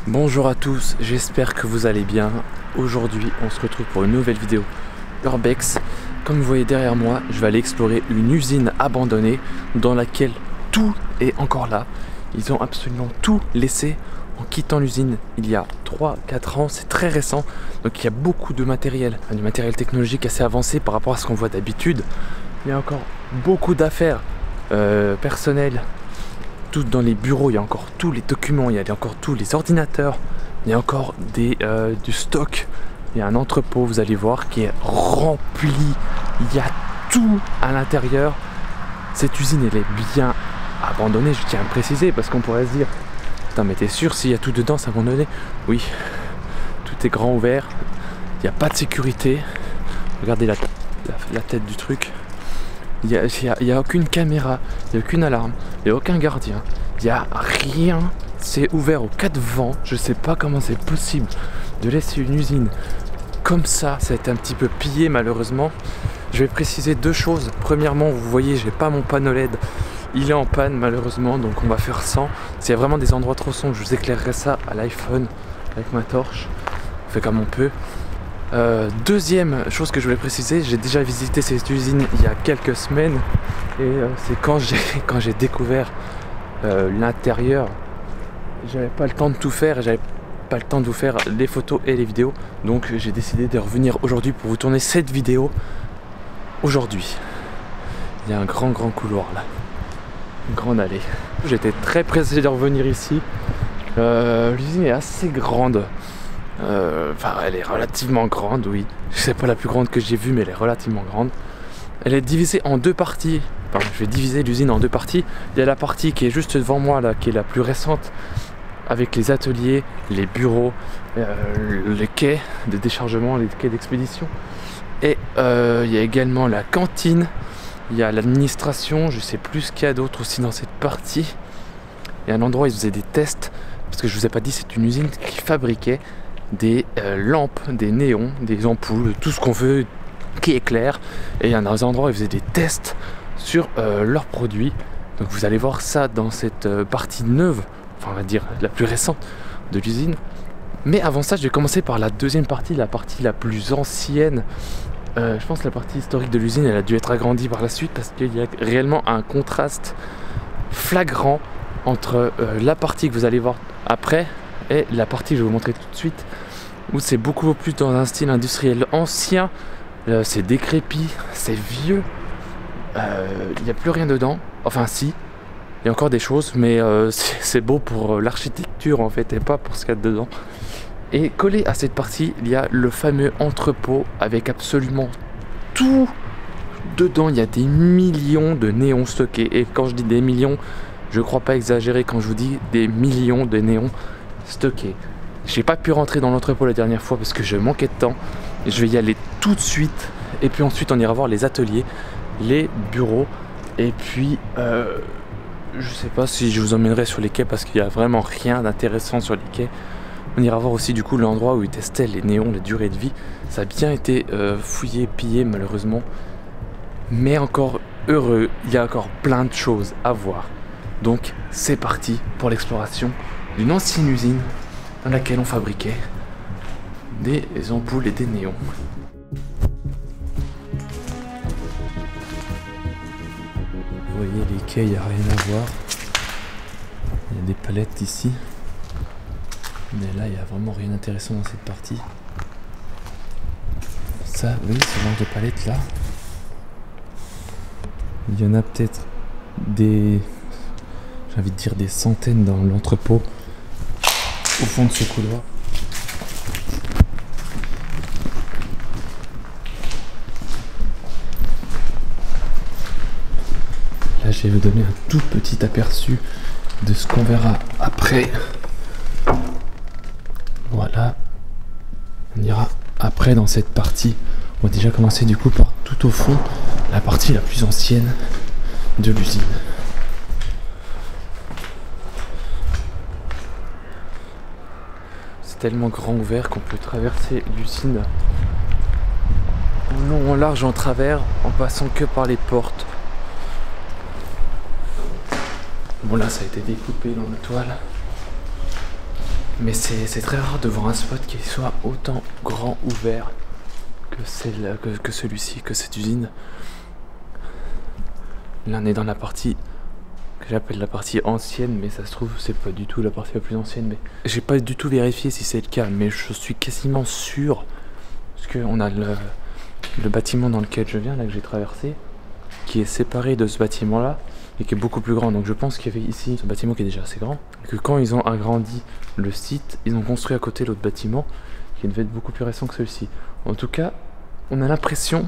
Bonjour à tous, j'espère que vous allez bien. Aujourd'hui on se retrouve pour une nouvelle vidéo Urbex. Comme vous voyez derrière moi, je vais aller explorer une usine abandonnée dans laquelle tout est encore là. Ils ont absolument tout laissé en quittant l'usine il y a 3-4 ans, c'est très récent. Donc il y a beaucoup de matériel, du matériel technologique assez avancé par rapport à ce qu'on voit d'habitude. Il y a encore beaucoup d'affaires personnelles. Tout dans les bureaux, il y a encore tous les documents, il y a encore tous les ordinateurs, il y a encore du stock. Il y a un entrepôt, vous allez voir, qui est rempli. Il y a tout à l'intérieur. Cette usine, elle est bien abandonnée, je tiens à préciser, parce qu'on pourrait se dire, putain, mais t'es sûr, s'il y a tout dedans, c'est abandonné? Oui, tout est grand ouvert, il n'y a pas de sécurité. Regardez la tête du truc. Il n'y a aucune caméra, il n'y a aucune alarme, il n'y a aucun gardien, il n'y a rien. C'est ouvert aux 4 vents. Je sais pas comment c'est possible de laisser une usine comme ça. Ça a été un petit peu pillé malheureusement. Je vais préciser deux choses. Premièrement, vous voyez, j'ai pas mon panneau LED. Il est en panne malheureusement, donc on va faire sans. S'il y a vraiment des endroits trop sombres, je vous éclairerai ça à l'iPhone avec ma torche. On fait comme on peut. Deuxième chose que je voulais préciser, j'ai déjà visité cette usine il y a quelques semaines et c'est quand j'ai découvert l'intérieur. J'avais pas le temps de tout faire et j'avais pas le temps de vous faire les photos et les vidéos, donc j'ai décidé de revenir aujourd'hui pour vous tourner cette vidéo aujourd'hui. Il y a un grand couloir là, une grande allée. J'étais très pressé de revenir ici. L'usine est assez grande. Enfin, elle est relativement grande, oui. C'est pas la plus grande que j'ai vue, mais elle est relativement grande. Elle est divisée en deux parties. Enfin, je vais diviser l'usine en deux parties. Il y a la partie qui est juste devant moi, là, qui est la plus récente, avec les ateliers, les bureaux, les quais de déchargement, les quais d'expédition. Et il y a également la cantine. Il y a l'administration. Je sais plus ce qu'il y a d'autre aussi dans cette partie. Il y a un endroit où ils faisaient des tests. Parce que je vous ai pas dit, c'est une usine qui fabriquait des lampes, des néons, des ampoules, tout ce qu'on veut qui éclaire. Et il y a un endroit où ils faisaient des tests sur leurs produits. Donc vous allez voir ça dans cette partie neuve, enfin on va dire la plus récente de l'usine. Mais avant ça, je vais commencer par la deuxième partie, la partie la plus ancienne. Je pense que la partie historique de l'usine, elle a dû être agrandie par la suite parce qu'il y a réellement un contraste flagrant entre la partie que vous allez voir après et la partie que je vais vous montrer tout de suite, où c'est beaucoup plus dans un style industriel ancien. C'est décrépit, c'est vieux, il n'y a plus rien dedans. Enfin si, il y a encore des choses, mais c'est beau pour l'architecture en fait et pas pour ce qu'il y a dedans. Et collé à cette partie, il y a le fameux entrepôt avec absolument tout dedans. Il y a des millions de néons stockés, et quand je dis des millions, je crois pas exagérer quand je vous dis des millions de néons stockés. J'ai pas pu rentrer dans l'entrepôt la dernière fois parce que je manquais de temps. Je vais y aller tout de suite. Et puis ensuite on ira voir les ateliers, les bureaux. Et puis je sais pas si je vous emmènerai sur les quais parce qu'il y a vraiment rien d'intéressant sur les quais. On ira voir aussi du coup l'endroit où ils testaient les néons, les durées de vie. Ça a bien été fouillé, pillé malheureusement. Mais encore heureux, il y a encore plein de choses à voir. Donc c'est parti pour l'exploration d'une ancienne usine dans laquelle on fabriquait des ampoules et des néons. Vous voyez les quais, il n'y a rien à voir. Il y a des palettes ici. Mais là, il n'y a vraiment rien d'intéressant dans cette partie. Ça, oui, ce genre de palettes là. Il y en a peut-être des... j'ai envie de dire des centaines dans l'entrepôt au fond de ce couloir. je vais vous donner un tout petit aperçu de ce qu'on verra après. Voilà. On ira après dans cette partie. On va déjà commencer du coup par tout au fond, la partie la plus ancienne de l'usine. C'est tellement grand ouvert qu'on peut traverser l'usine en long, en large, en travers, en passant que par les portes. Bon là ça a été découpé dans la toile. Mais c'est très rare de voir un spot qui soit autant grand ouvert que celui-ci, que cette usine. Là on est dans la partie que j'appelle la partie ancienne, mais ça se trouve c'est pas du tout la partie la plus ancienne. Mais j'ai pas du tout vérifié si c'est le cas, mais je suis quasiment sûr, parce qu'on a le bâtiment dans lequel je viens, là que j'ai traversé, qui est séparé de ce bâtiment là et qui est beaucoup plus grand. Donc je pense qu'il y avait ici ce bâtiment qui est déjà assez grand, et que quand ils ont agrandi le site, ils ont construit à côté l'autre bâtiment qui devait être beaucoup plus récent que celui-ci. En tout cas, on a l'impression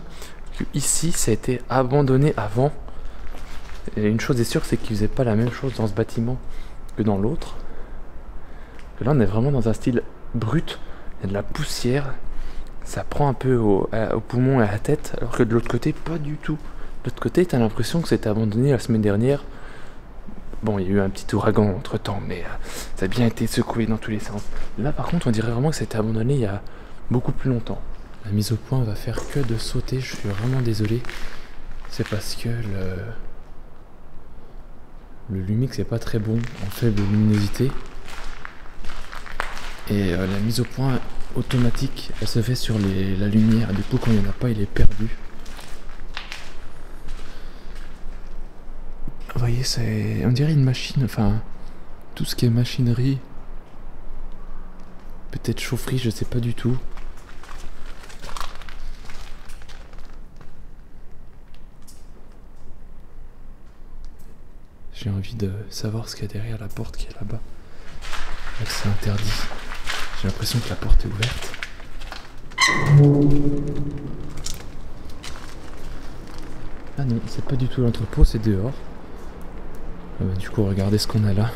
que ici ça a été abandonné avant. Et une chose est sûre, c'est qu'ils faisaient pas la même chose dans ce bâtiment que dans l'autre. Là on est vraiment dans un style brut, il y a de la poussière, ça prend un peu au poumon et à la tête, alors que de l'autre côté pas du tout. De l'autre côté t'as l'impression que c'était abandonné la semaine dernière. Bon, il y a eu un petit ouragan entre temps, mais ça a bien été secoué dans tous les sens. Là par contre on dirait vraiment que c'était abandonné il y a beaucoup plus longtemps. La mise au point va faire que de sauter, je suis vraiment désolé. C'est parce que le Lumix est pas très bon en faible luminosité. Et la mise au point automatique, elle se fait sur la lumière. Du coup quand il n'y en a pas, il est perdu. Vous voyez, on dirait une machine, enfin, tout ce qui est machinerie, peut-être chaufferie, je sais pas du tout. J'ai envie de savoir ce qu'il y a derrière la porte qui est là-bas. Là, c'est interdit. J'ai l'impression que la porte est ouverte. Ah non, c'est pas du tout l'entrepôt, c'est dehors. Du coup, regardez ce qu'on a là.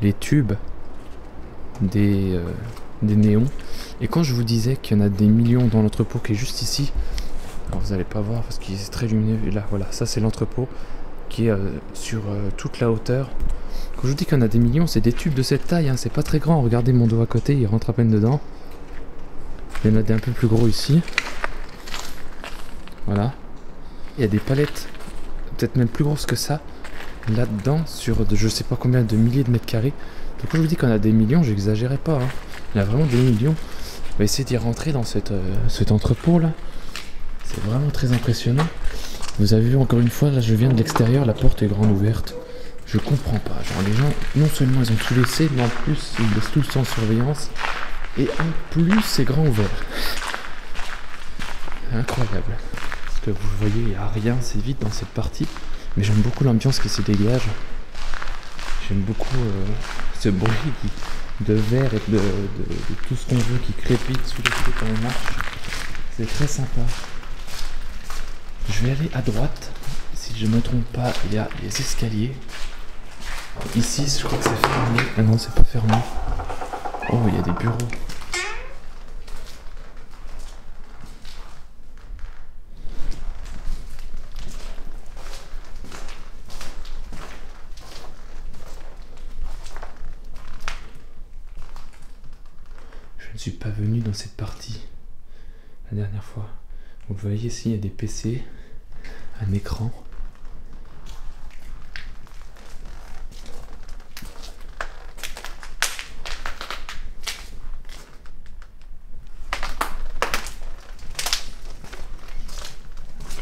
Les tubes des néons. Et quand je vous disais qu'il y en a des millions dans l'entrepôt qui est juste ici, alors vous n'allez pas voir parce qu'il est très lumineux. Et là, voilà, ça c'est l'entrepôt qui est sur toute la hauteur. Quand je vous dis qu'il y en a des millions, c'est des tubes de cette taille, hein, c'est pas très grand. Regardez mon dos à côté, il rentre à peine dedans. Il y en a des un peu plus gros ici. Voilà. Il y a des palettes, peut-être même plus grosses que ça, là-dedans, sur je sais pas combien de milliers de mètres carrés. Donc quand je vous dis qu'on a des millions, j'exagérais pas. Hein. Il y a vraiment des millions. On va essayer d'y rentrer dans cet entrepôt là. C'est vraiment très impressionnant. Vous avez vu encore une fois, là je viens de l'extérieur, la porte est grande ouverte. Je comprends pas. Genre les gens, non seulement ils ont tout laissé, mais en plus ils laissent tout sans surveillance. Et en plus c'est grand ouvert. Incroyable. Parce que vous voyez, il n'y a rien, c'est vide dans cette partie. Mais j'aime beaucoup l'ambiance qui se dégage. J'aime beaucoup ce bruit de verre et de tout ce qu'on veut qui crépite sous les pieds quand on marche. C'est très sympa. Je vais aller à droite. Si je ne me trompe pas, il y a les escaliers. Ici, je crois que c'est fermé. Ah non, c'est pas fermé. Oh, il y a des bureaux. Je ne suis pas venu dans cette partie la dernière fois. Vous voyez ici, il y a des PC, un écran.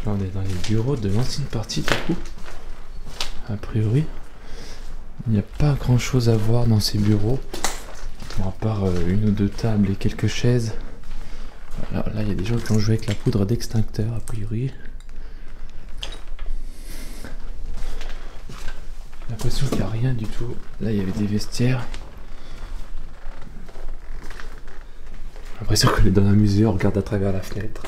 Là, on est dans les bureaux de l'ancienne partie du coup. A priori, il n'y a pas grand chose à voir dans ces bureaux. Bon, à part une ou deux tables et quelques chaises. Alors là, il y a des gens qui ont joué avec la poudre d'extincteur, a priori. J'ai l'impression qu'il n'y a rien du tout. Là, il y avait des vestiaires. J'ai l'impression qu'on est dans un musée, on regarde à travers la fenêtre.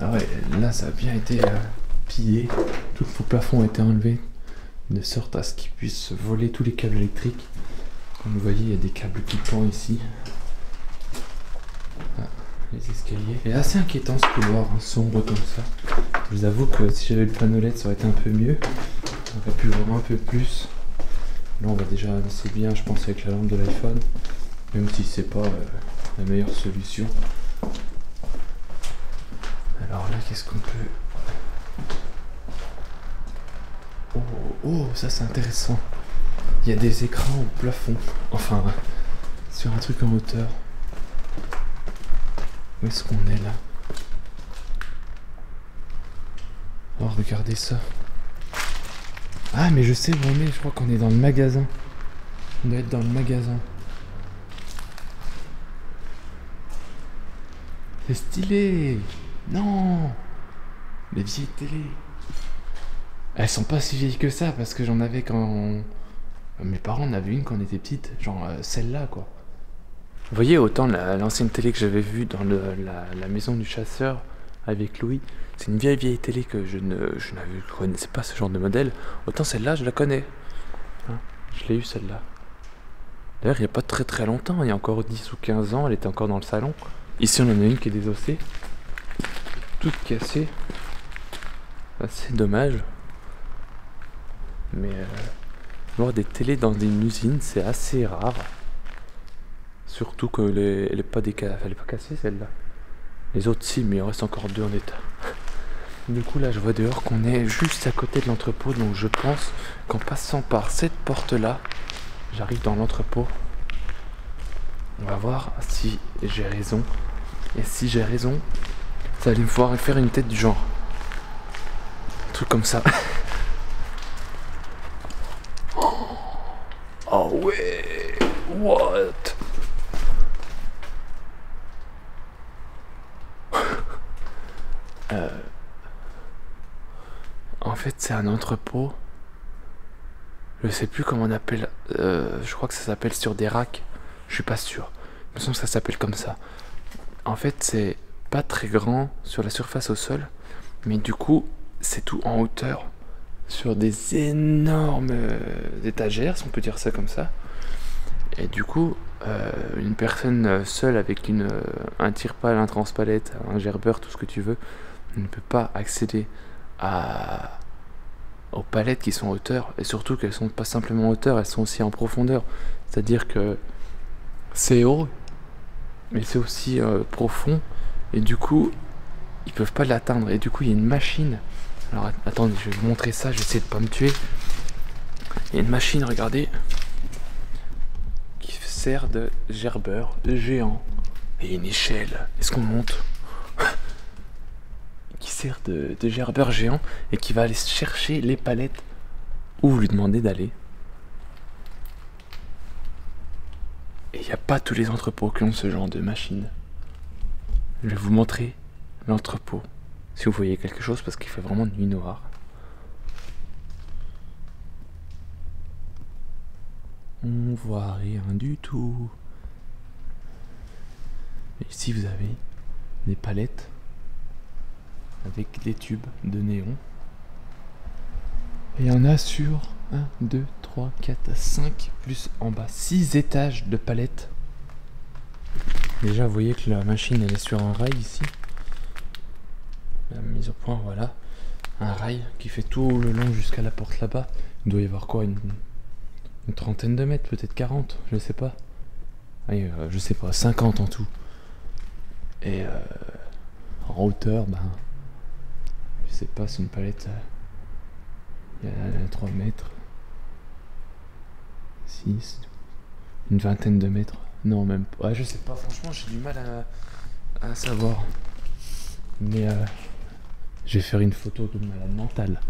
Ah ouais, là, ça a bien été pillé. Tout le faux plafond a été enlevé de sorte à ce qu'il puisse voler tous les câbles électriques. Comme vous voyez, il y a des câbles qui pendent ici. Ah, les escaliers. C'est assez inquiétant ce couloir, hein, sombre comme ça. Je vous avoue que si j'avais le panneau LED, ça aurait été un peu mieux. On aurait pu voir un peu plus. Là, on va déjà assez bien, je pense, avec la lampe de l'iPhone. Même si c'est pas la meilleure solution. Alors là, qu'est-ce qu'on peut... Oh, ça c'est intéressant. Il y a des écrans au plafond. Enfin, sur un truc en hauteur. Où est-ce qu'on est là? Oh, regardez ça. Ah, mais je sais où on est. Je crois qu'on est dans le magasin. On doit être dans le magasin. C'est stylé. Non. Les vieilles télé. Elles sont pas si vieilles que ça parce que j'en avais quand... Mes parents en avaient une quand on était petite. Genre celle-là quoi. Vous voyez, autant l'ancienne télé que j'avais vue dans la maison du chasseur avec Louis, c'est une vieille télé que je ne connaissais pas ce genre de modèle. Autant celle-là, je la connais. Hein, je l'ai eue celle-là. D'ailleurs, il n'y a pas très longtemps, il y a encore 10 ou 15 ans, elle était encore dans le salon. Ici, on en a une qui est désossée. Toute cassée. C'est dommage. Mais voir des télés dans une usine, c'est assez rare. Surtout qu'elle est pas cassée celle-là. Les autres si, mais il en reste encore 2 en état. Du coup là je vois dehors qu'on est juste à côté de l'entrepôt. Donc je pense qu'en passant par cette porte-là, j'arrive dans l'entrepôt. On va voir si j'ai raison. Et si j'ai raison, ça allait me pouvoir faire une tête du genre. Un truc comme ça. Oh ouais. What? En fait, c'est un entrepôt. Je sais plus comment on appelle. Je crois que ça s'appelle sur des racks. Je suis pas sûr. Il me semble que ça s'appelle comme ça. En fait, c'est pas très grand sur la surface au sol, mais du coup, c'est tout en hauteur sur des énormes étagères, si on peut dire ça comme ça. Et du coup, une personne seule avec un tire-pale, un transpalette, un gerbeur, tout ce que tu veux, ne peut pas accéder aux palettes qui sont en hauteur. Et surtout qu'elles sont pas simplement en hauteur, elles sont aussi en profondeur. C'est-à-dire que c'est haut, mais c'est aussi profond. Et du coup, ils peuvent pas l'atteindre. Et du coup, il y a une machine. Alors attendez, je vais vous montrer ça, je vais essayer de pas me tuer. Il y a une machine, regardez, qui sert de gerbeur géant. Et une échelle. Est-ce qu'on monte? Qui sert de gerbeur géant et qui va aller chercher les palettes où vous lui demandez d'aller. Et il n'y a pas tous les entrepôts qui ont ce genre de machine. Je vais vous montrer l'entrepôt. Si vous voyez quelque chose, parce qu'il fait vraiment nuit noire. On voit rien du tout. Et ici vous avez des palettes avec des tubes de néon. Et il y en a sur 1, 2, 3, 4, 5, plus en bas 6 étages de palettes. Déjà vous voyez que la machine elle est sur un rail ici. La mise au point, voilà. Un rail qui fait tout le long jusqu'à la porte là-bas. Il doit y avoir quoi, une trentaine de mètres, peut-être 40, je sais pas. Allez, je sais pas, 50 en tout. Et en hauteur, ben, je sais pas, c'est une palette. Il y a 3 mètres. 6. Une vingtaine de mètres. Non, même pas. Ouais, je sais pas, franchement, j'ai du mal à savoir. Mais je vais faire une photo de malade mentale.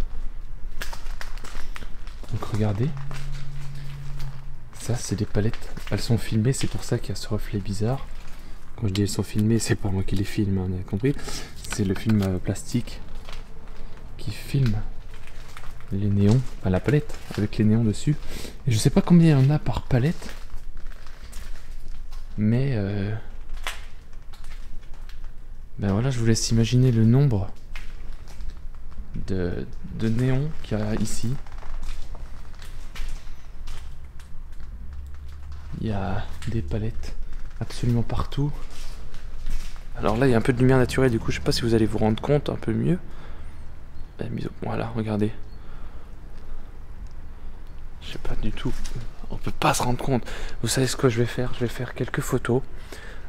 Donc regardez. Ça, c'est des palettes. Elles sont filmées, c'est pour ça qu'il y a ce reflet bizarre. Quand je dis elles sont filmées, c'est pas moi qui les filme, on a compris. C'est le film plastique qui filme les néons, enfin la palette avec les néons dessus. Et je sais pas combien il y en a par palette, mais ben voilà, je vous laisse imaginer le nombre de néon qu'il y a ici. Il y a des palettes absolument partout. Alors là il y a un peu de lumière naturelle, du coup je sais pas si vous allez vous rendre compte un peu mieux. Voilà, regardez. Je sais pas du tout. On peut pas se rendre compte. Vous savez ce que je vais faire? Je vais faire quelques photos.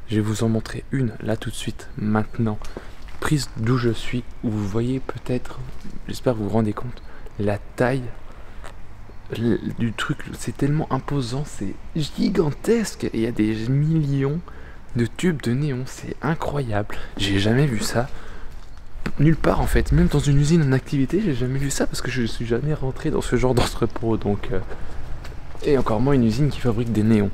Je vais vous en montrer une là tout de suite, maintenant. Prise d'où je suis, où vous voyez peut-être, j'espère que vous vous rendez compte, la taille du truc. C'est tellement imposant, c'est gigantesque. Et il y a des millions de tubes de néon, c'est incroyable. J'ai jamais vu ça nulle part en fait, même dans une usine en activité, j'ai jamais vu ça parce que je suis jamais rentré dans ce genre d'entrepôt. Donc, et encore moins une usine qui fabrique des néons.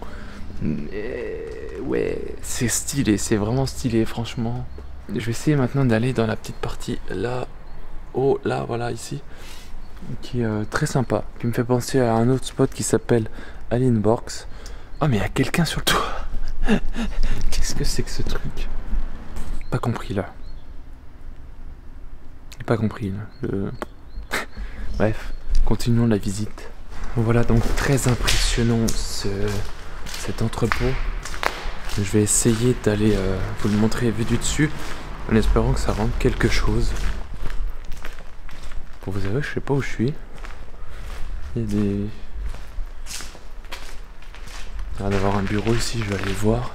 Mais ouais, c'est stylé, c'est vraiment stylé, franchement. Je vais essayer maintenant d'aller dans la petite partie là, oh là, voilà, ici, qui est très sympa, qui me fait penser à un autre spot qui s'appelle Alienborgs. Oh mais il y a quelqu'un sur le toit. Qu'est-ce que c'est que ce truc? Pas compris là. J'ai pas compris là. Bref, continuons la visite. Voilà donc très impressionnant cet entrepôt. Je vais essayer d'aller vous le montrer vu du dessus, en espérant que ça rende quelque chose. Pour vous avouer, je sais pas où je suis. Il y a des... Il y a d'avoir un bureau ici, je vais aller voir.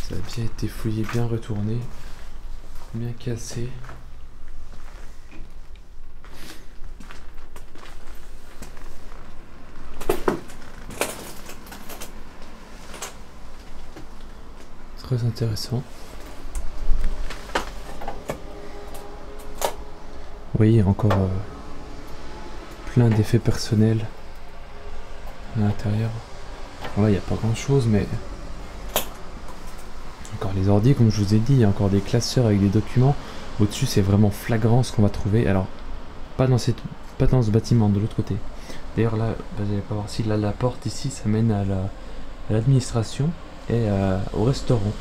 Ça a bien été fouillé, bien retourné, bien cassé. Très intéressant. Vous voyez, encore plein d'effets personnels à l'intérieur. Bon, là, il n'y a pas grand chose, mais encore les ordi, comme je vous ai dit, il y a encore des classeurs avec des documents. Au-dessus, c'est vraiment flagrant ce qu'on va trouver. Alors, pas dans ce bâtiment, de l'autre côté. D'ailleurs, là, vous allez pas voir si là, la porte ici, ça mène à l'administration et au restaurant.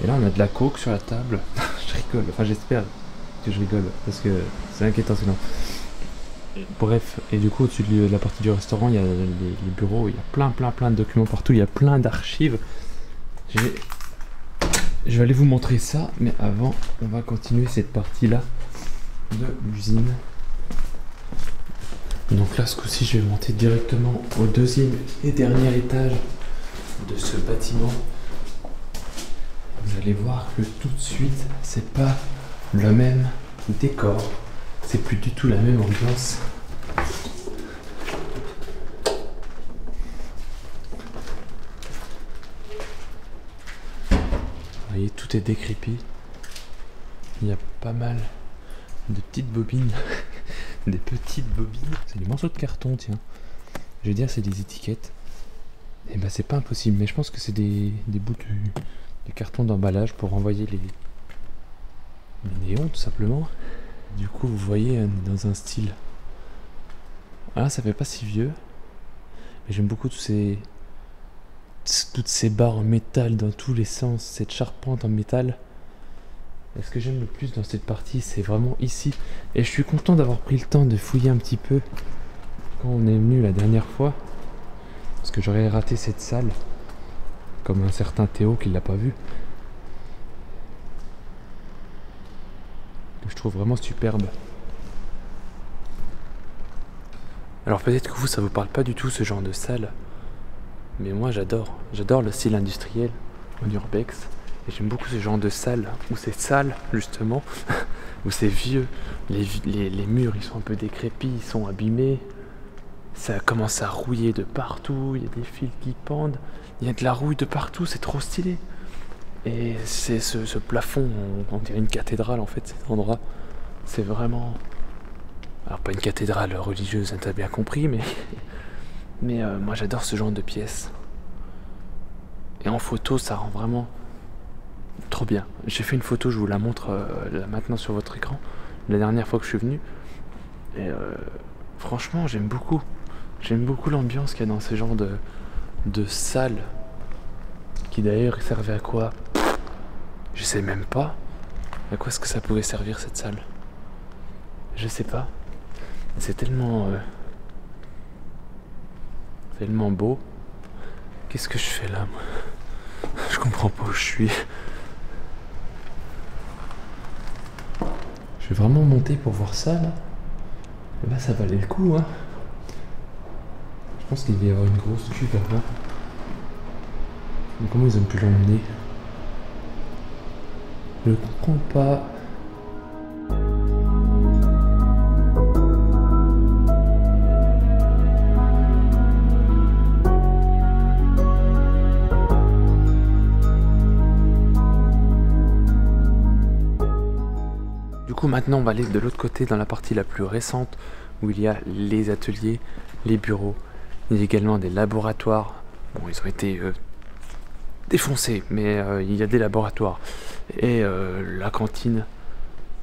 Et là on a de la coke sur la table. Je rigole, enfin j'espère que je rigole parce que c'est inquiétant sinon. Bref, et du coup au-dessus de la partie du restaurant il y a les bureaux, il y a plein de documents partout, il y a plein d'archives. Je vais aller vous montrer ça, mais avant on va continuer cette partie là de l'usine. Donc là ce coup-ci je vais monter directement au deuxième et dernier étage de ce bâtiment. Vous allez voir que tout de suite, c'est pas le même décor, c'est plus du tout la même ambiance. Vous voyez, tout est décrépit. Il y a pas mal de petites bobines, des petites bobines. C'est des morceaux de carton, tiens. Je vais dire, c'est des étiquettes. Et ben, c'est pas impossible, mais je pense que c'est des bouts de carton d'emballage pour envoyer les néons tout simplement. Du coup vous voyez on est dans un style, ah ça fait pas si vieux, mais j'aime beaucoup toutes ces barres en métal dans tous les sens, cette charpente en métal. Et ce que j'aime le plus dans cette partie c'est vraiment ici, et je suis content d'avoir pris le temps de fouiller un petit peu quand on est venu la dernière fois, parce que j'aurais raté cette salle comme un certain Théo qui l'a pas vu. Je trouve vraiment superbe. Alors peut-être que vous ça vous parle pas du tout ce genre de salle, mais moi j'adore le style industriel en urbex, et j'aime beaucoup ce genre de salle où c'est sale justement, où c'est vieux, les murs ils sont un peu décrépits, ils sont abîmés, ça commence à rouiller de partout, il y a des fils qui pendent, il y a de la rouille de partout, c'est trop stylé. Et c'est ce plafond, on dirait une cathédrale en fait, cet endroit. C'est vraiment... Alors pas une cathédrale religieuse, hein, t'as bien compris, mais... moi j'adore ce genre de pièces. Et en photo, ça rend vraiment trop bien. J'ai fait une photo, je vous la montre là, maintenant sur votre écran, la dernière fois que je suis venu. Et franchement, j'aime beaucoup. J'aime beaucoup l'ambiance qu'il y a dans ce genre de salle. Qui d'ailleurs servait à quoi? Je sais même pas. À quoi est-ce que ça pouvait servir cette salle? Je sais pas. C'est tellement... tellement beau. Qu'est-ce que je fais là, moi? Je comprends pas où je suis. Je vais vraiment monter pour voir ça, là. Et bah, ça valait le coup, hein. Je pense qu'il va y avoir une grosse queue là-bas. Mais comment ils ont pu l'emmener? Je comprends pas. Du coup, maintenant on va aller de l'autre côté dans la partie la plus récente où il y a les ateliers, les bureaux. Il y a également des laboratoires. Bon, ils ont été défoncés, mais il y a des laboratoires. Et la cantine,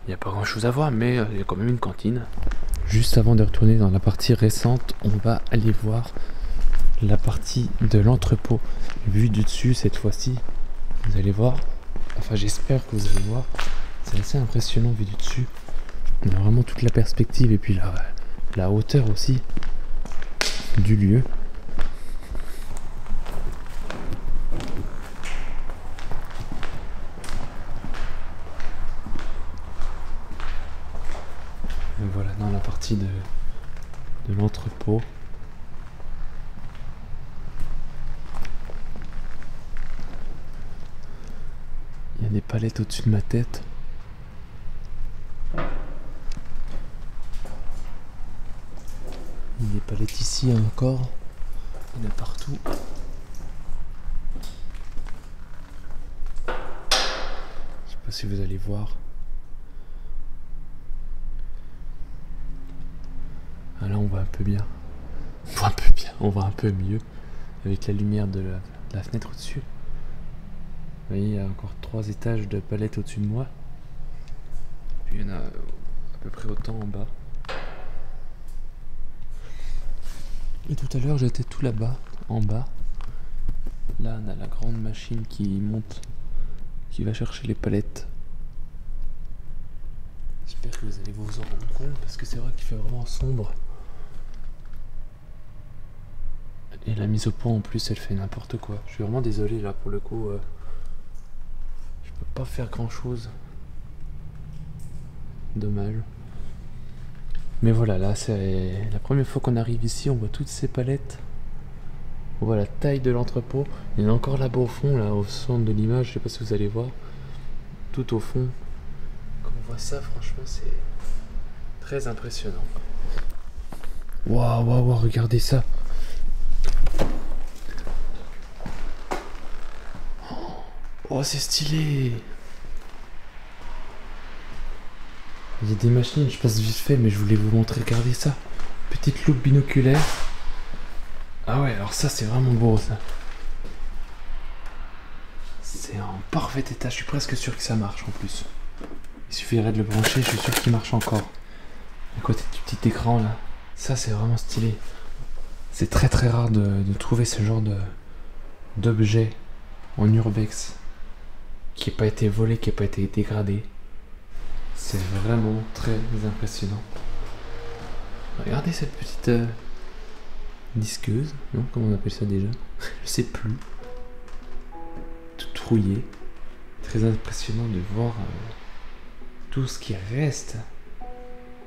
il n'y a pas grand chose à voir, mais il y a quand même une cantine. Juste avant de retourner dans la partie récente, on va aller voir la partie de l'entrepôt. Vue du dessus cette fois-ci, vous allez voir, enfin j'espère que vous allez voir, c'est assez impressionnant vu du dessus. On a vraiment toute la perspective et puis la hauteur aussi du lieu. Et voilà dans la partie de l'entrepôt. Il y a des palettes au-dessus de ma tête. Il y a des palettes ici encore. Il y en a partout. Je sais pas si vous allez voir. Ah là on voit un peu bien. On voit un peu bien, on voit un peu mieux avec la lumière de la fenêtre au-dessus. Vous voyez, il y a encore 3 étages de palettes au-dessus de moi. Puis il y en a à peu près autant en bas. Et tout à l'heure j'étais tout là-bas, en bas. Là on a la grande machine qui monte, qui va chercher les palettes. J'espère que vous allez vous en rendre compte parce que c'est vrai qu'il fait vraiment sombre. Et la mise au point en plus elle fait n'importe quoi. Je suis vraiment désolé là pour le coup. Je peux pas faire grand chose. Dommage. Mais voilà, là c'est la première fois qu'on arrive ici, on voit toutes ces palettes. On voit la taille de l'entrepôt. Il y en a encore là-bas au fond, là au centre de l'image, je sais pas si vous allez voir. Tout au fond. Quand on voit ça, franchement c'est très impressionnant. Waouh, waouh, waouh, regardez ça. Oh, c'est stylé. Il y a des machines, je passe vite fait, mais je voulais vous montrer, regardez ça. Petite loupe binoculaire. Ah ouais, alors ça c'est vraiment beau ça. C'est en parfait état, je suis presque sûr que ça marche en plus. Il suffirait de le brancher, je suis sûr qu'il marche encore. À côté du petit écran là. Ça c'est vraiment stylé. C'est très très rare de trouver ce genre d'objet en urbex qui n'a pas été volé, qui n'a pas été dégradé. C'est vraiment très impressionnant. Regardez cette petite disqueuse, non, comment on appelle ça déjà? Je sais plus. Tout rouillé. Très impressionnant de voir tout ce qui reste.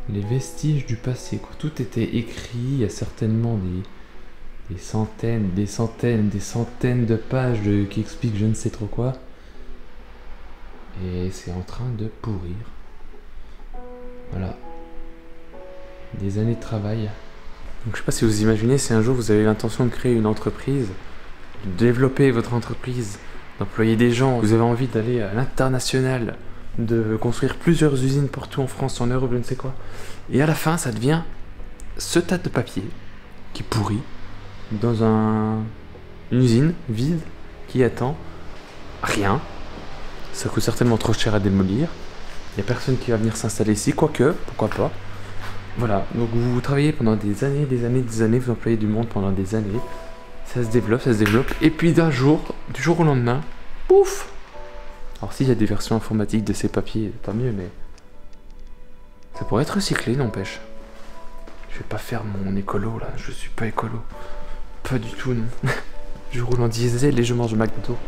Les vestiges du passé, quoi. Tout était écrit, il y a certainement des centaines de pages qui expliquent je ne sais trop quoi. Et c'est en train de pourrir. Voilà. Des années de travail. Donc je sais pas si vous imaginez, si un jour vous avez l'intention de créer une entreprise, de développer votre entreprise, d'employer des gens, vous avez envie d'aller à l'international, de construire plusieurs usines partout en France, en Europe, je ne sais quoi. Et à la fin, ça devient ce tas de papier qui pourrit dans une usine vide qui attend rien. Ça coûte certainement trop cher à démolir. Il n'y a personne qui va venir s'installer ici, quoique, pourquoi pas. Voilà, donc vous travaillez pendant des années, vous employez du monde pendant des années. Ça se développe, et puis du jour au lendemain, pouf! Alors s'il y a des versions informatiques de ces papiers, tant mieux, mais ça pourrait être recyclé, n'empêche. Je vais pas faire mon écolo là, je suis pas écolo. Pas du tout, non. Je roule en diesel et je mange McDo.